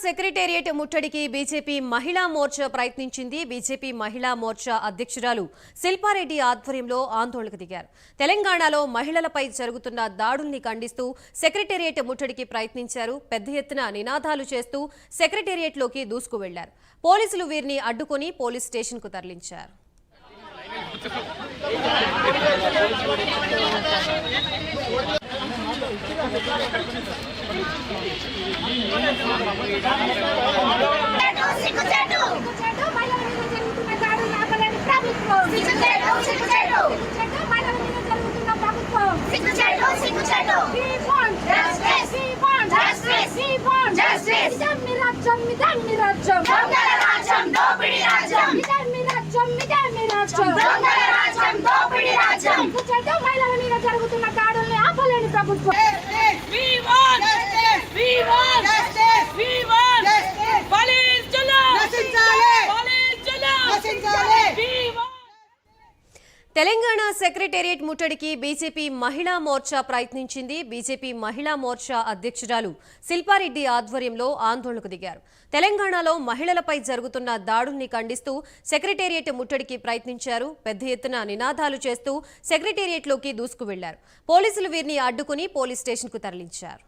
Secretariat ముట్టడికి BJP మహిళా మోర్చా ప్రయత్నించింది. బీజేపీ మహిళా మోర్చా అధ్యక్షురాలు శిల్పారెడ్డి ఆధ్వర్యంలో ఆందోళనకు దిగారు. తెలంగాణలో మహిళలపై జరుగుతున్న దాడుల్ని ఖండిస్తూ సెక్రటేరియట్ ముట్టడికి ప్రయత్నించారు. పెద్ద ఎత్తున నినాదాలు చేస్తూ సెక్రటేరియట్లోకి దూసుకు వెళ్లారు. పోలీసులు వీరిని అడ్డుకొని పోలీస్ స్టేషన్కు తరలించారు. జరుగుతున్న దాడుల్ని ఆపలేని ప్రభుత్వం. తెలంగాణ సెక్రటేరియట్ ముట్టడికి బీజేపీ మహిళా మోర్చా ప్రయత్నించింది. బీజేపీ మహిళా మోర్చా అధ్యక్షురాలు శిల్పారెడ్డి ఆధ్వర్యంలో ఆందోళనకు దిగారు. తెలంగాణలో మహిళలపై జరుగుతున్న దాడుల్ని ఖండిస్తూ సెక్రటేరియట్ ముట్టడికి ప్రయత్నించారు. పెద్ద ఎత్తున నినాదాలు చేస్తూ సెక్రటేరియట్లోకి దూసుకు వెళ్లారు. పోలీసులు వీరిని అడ్డుకుని పోలీస్ స్టేషన్కు తరలించారు.